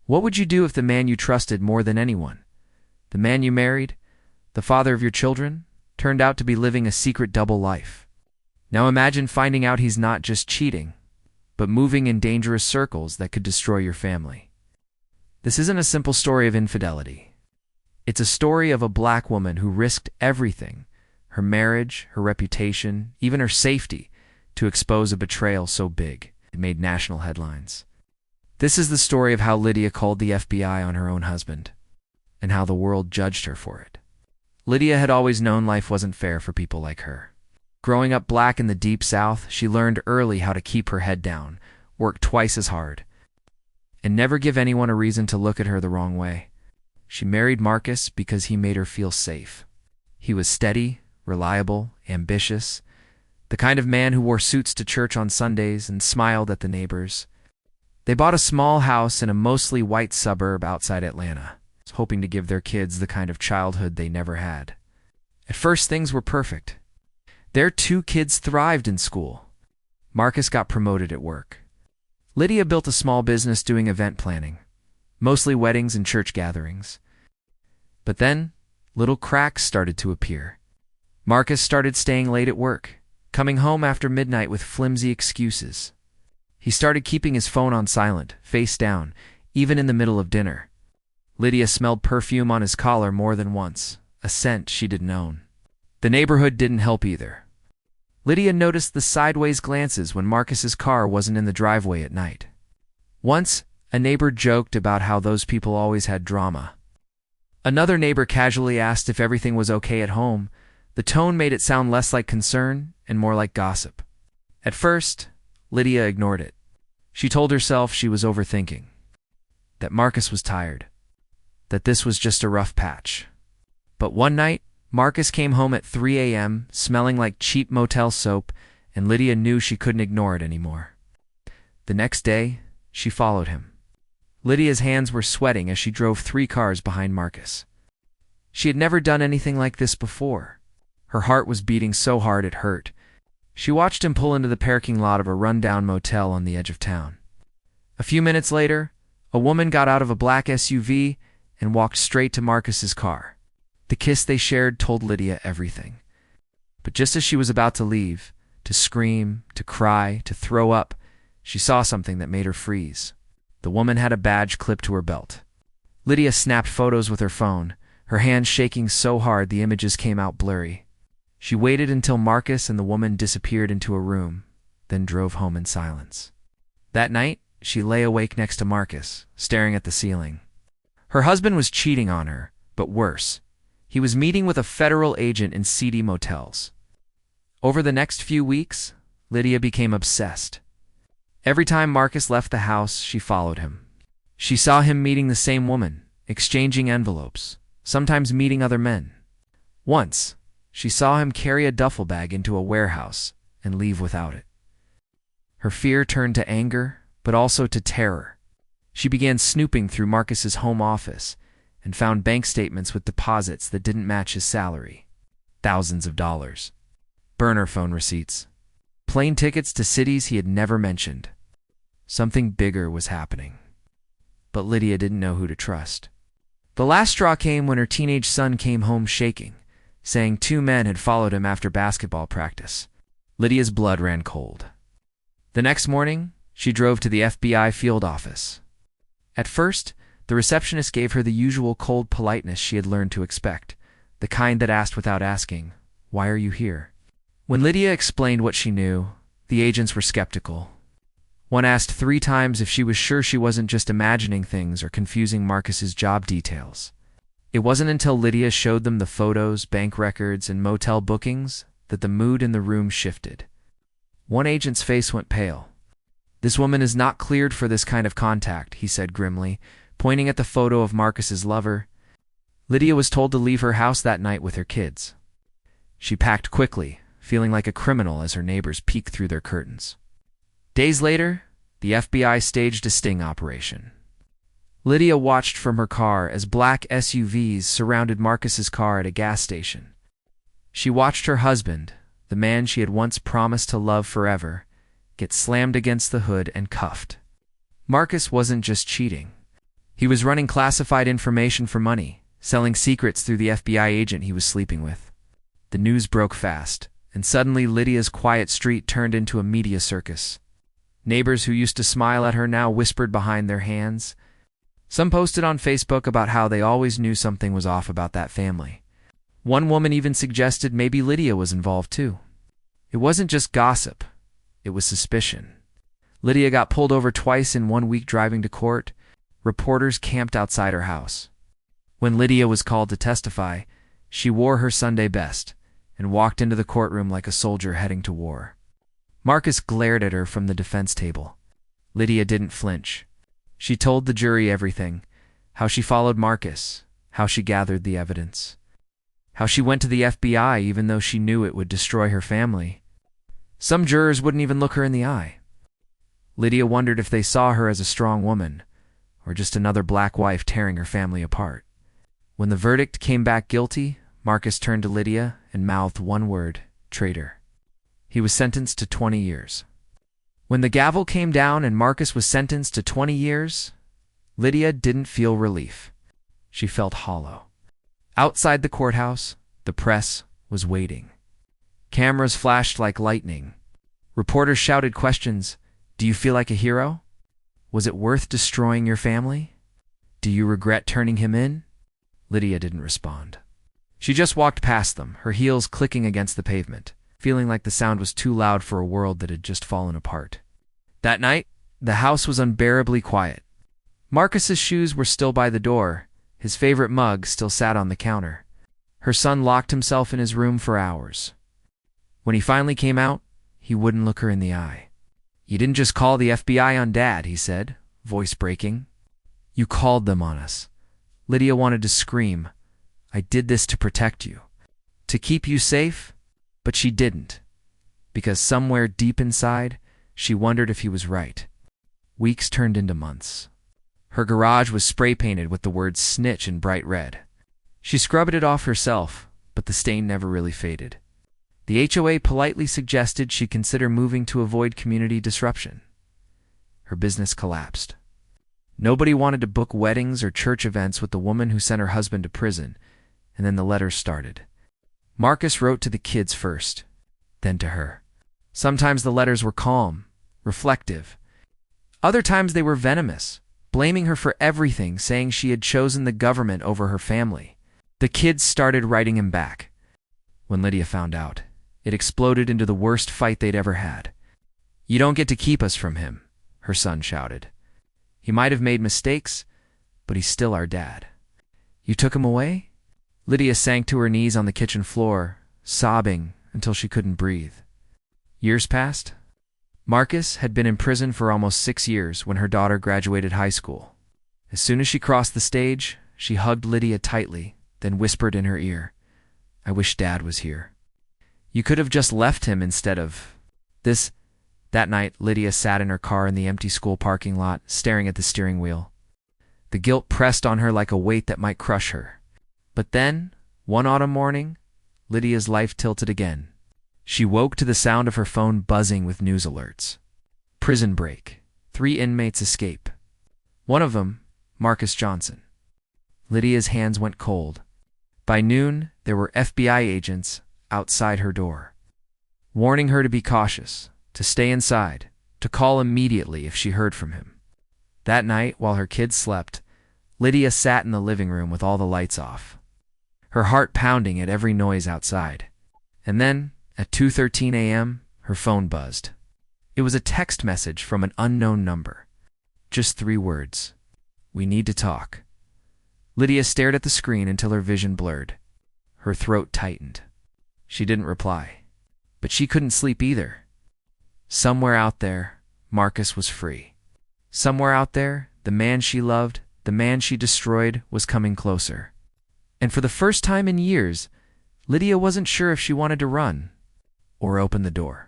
What would you do if the man you trusted more than anyone, the man you married, the father of your children, turned out to be living a secret double life? Now imagine finding out he's not just cheating, but moving in dangerous circles that could destroy your family. This isn't a simple story of infidelity. It's a story of a black woman who risked everything, her marriage, her reputation, even her safety, to expose a betrayal so big it made national headlines. This is the story of how Lydia called the FBI on her own husband, and how the world judged her for it. Lydia had always known life wasn't fair for people like her. Growing up black in the Deep South, she learned early how to keep her head down, work twice as hard, and never give anyone a reason to look at her the wrong way. She married Marcus because he made her feel safe. He was steady, reliable, ambitious, the kind of man who wore suits to church on Sundays and smiled at the neighbors. They bought a small house in a mostly white suburb outside Atlanta, hoping to give their kids the kind of childhood they never had. At first, things were perfect. Their 2 kids thrived in school. Marcus got promoted at work. Lydia built a small business doing event planning, mostly weddings and church gatherings. But then, little cracks started to appear. Marcus started staying late at work, coming home after midnight with flimsy excuses. He started keeping his phone on silent, face down, even in the middle of dinner. Lydia smelled perfume on his collar more than once, a scent she didn't own. The neighborhood didn't help either. Lydia noticed the sideways glances when Marcus's car wasn't in the driveway at night. Once, a neighbor joked about how those people always had drama. Another neighbor casually asked if everything was okay at home. The tone made it sound less like concern and more like gossip. At first, Lydia ignored it. She told herself she was overthinking, that Marcus was tired, that this was just a rough patch. But one night, Marcus came home at 3 a.m., smelling like cheap motel soap, and Lydia knew she couldn't ignore it anymore. The next day, she followed him. Lydia's hands were sweating as she drove 3 cars behind Marcus. She had never done anything like this before. Her heart was beating so hard it hurt. She watched him pull into the parking lot of a rundown motel on the edge of town. A few minutes later, a woman got out of a black SUV and walked straight to Marcus's car. The kiss they shared told Lydia everything. But just as she was about to leave, to scream, to cry, to throw up, she saw something that made her freeze. The woman had a badge clipped to her belt. Lydia snapped photos with her phone, her hands shaking so hard the images came out blurry. She waited until Marcus and the woman disappeared into a room, then drove home in silence. That night, she lay awake next to Marcus, staring at the ceiling. Her husband was cheating on her, but worse. He was meeting with a federal agent in seedy motels. Over the next few weeks, Lydia became obsessed. Every time Marcus left the house, she followed him. She saw him meeting the same woman, exchanging envelopes, sometimes meeting other men. Once, she saw him carry a duffel bag into a warehouse and leave without it. Her fear turned to anger, but also to terror. She began snooping through Marcus's home office and found bank statements with deposits that didn't match his salary. Thousands of dollars. Burner phone receipts. Plane tickets to cities he had never mentioned. Something bigger was happening. But Lydia didn't know who to trust. The last straw came when her teenage son came home shaking, saying 2 men had followed him after basketball practice. Lydia's blood ran cold. The next morning, she drove to the FBI field office. At first, the receptionist gave her the usual cold politeness she had learned to expect, the kind that asked without asking, "Why are you here?" When Lydia explained what she knew, the agents were skeptical. One asked 3 times if she was sure she wasn't just imagining things or confusing Marcus's job details. It wasn't until Lydia showed them the photos, bank records, and motel bookings that the mood in the room shifted. One agent's face went pale. "This woman is not cleared for this kind of contact," he said grimly, pointing at the photo of Marcus's lover. Lydia was told to leave her house that night with her kids. She packed quickly, feeling like a criminal as her neighbors peeked through their curtains. Days later, the FBI staged a sting operation. Lydia watched from her car as black SUVs surrounded Marcus's car at a gas station. She watched her husband, the man she had once promised to love forever, get slammed against the hood and cuffed. Marcus wasn't just cheating. He was running classified information for money, selling secrets through the FBI agent he was sleeping with. The news broke fast, and suddenly Lydia's quiet street turned into a media circus. Neighbors who used to smile at her now whispered behind their hands. Some posted on Facebook about how they always knew something was off about that family. One woman even suggested maybe Lydia was involved too. It wasn't just gossip, it was suspicion. Lydia got pulled over twice in 1 week driving to court. Reporters camped outside her house. When Lydia was called to testify, she wore her Sunday best and walked into the courtroom like a soldier heading to war. Marcus glared at her from the defense table. Lydia didn't flinch. She told the jury everything, how she followed Marcus, how she gathered the evidence, how she went to the FBI even though she knew it would destroy her family. Some jurors wouldn't even look her in the eye. Lydia wondered if they saw her as a strong woman, or just another black wife tearing her family apart. When the verdict came back guilty, Marcus turned to Lydia and mouthed one word: traitor. He was sentenced to 20 years. When the gavel came down and Marcus was sentenced to 20 years, Lydia didn't feel relief. She felt hollow. Outside the courthouse, the press was waiting. Cameras flashed like lightning. Reporters shouted questions. Do you feel like a hero? Was it worth destroying your family? Do you regret turning him in? Lydia didn't respond. She just walked past them, her heels clicking against the pavement, feeling like the sound was too loud for a world that had just fallen apart. That night, the house was unbearably quiet. Marcus's shoes were still by the door. His favorite mug still sat on the counter. Her son locked himself in his room for hours. When he finally came out, he wouldn't look her in the eye. You didn't just call the FBI on Dad, he said, voice breaking. You called them on us. Lydia wanted to scream. I did this to protect you, to keep you safe, but she didn't, because somewhere deep inside, she wondered if he was right. Weeks turned into months. Her garage was spray-painted with the word snitch in bright red. She scrubbed it off herself, but the stain never really faded. The HOA politely suggested she consider moving to avoid community disruption. Her business collapsed. Nobody wanted to book weddings or church events with the woman who sent her husband to prison, and then the letters started. Marcus wrote to the kids first, then to her. Sometimes the letters were calm, reflective. Other times they were venomous, blaming her for everything, saying she had chosen the government over her family. The kids started writing him back. When Lydia found out, it exploded into the worst fight they'd ever had. You don't get to keep us from him, her son shouted. He might have made mistakes, but he's still our dad. You took him away? Lydia sank to her knees on the kitchen floor, sobbing until she couldn't breathe. Years passed. Marcus had been in prison for almost 6 years when her daughter graduated high school. As soon as she crossed the stage, she hugged Lydia tightly, then whispered in her ear, I wish Dad was here. You could have just left him instead of this. That night, Lydia sat in her car in the empty school parking lot, staring at the steering wheel. The guilt pressed on her like a weight that might crush her. But then, one autumn morning, Lydia's life tilted again. She woke to the sound of her phone buzzing with news alerts. Prison break. 3 inmates escape. One of them, Marcus Johnson. Lydia's hands went cold. By noon, there were FBI agents outside her door, warning her to be cautious, to stay inside, to call immediately if she heard from him. That night, while her kids slept, Lydia sat in the living room with all the lights off, her heart pounding at every noise outside. And then, at 2:13 a.m., her phone buzzed. It was a text message from an unknown number. Just 3 words. We need to talk. Lydia stared at the screen until her vision blurred. Her throat tightened. She didn't reply. But she couldn't sleep either. Somewhere out there, Marcus was free. Somewhere out there, the man she loved, the man she destroyed, was coming closer. And for the first time in years, Lydia wasn't sure if she wanted to run or open the door.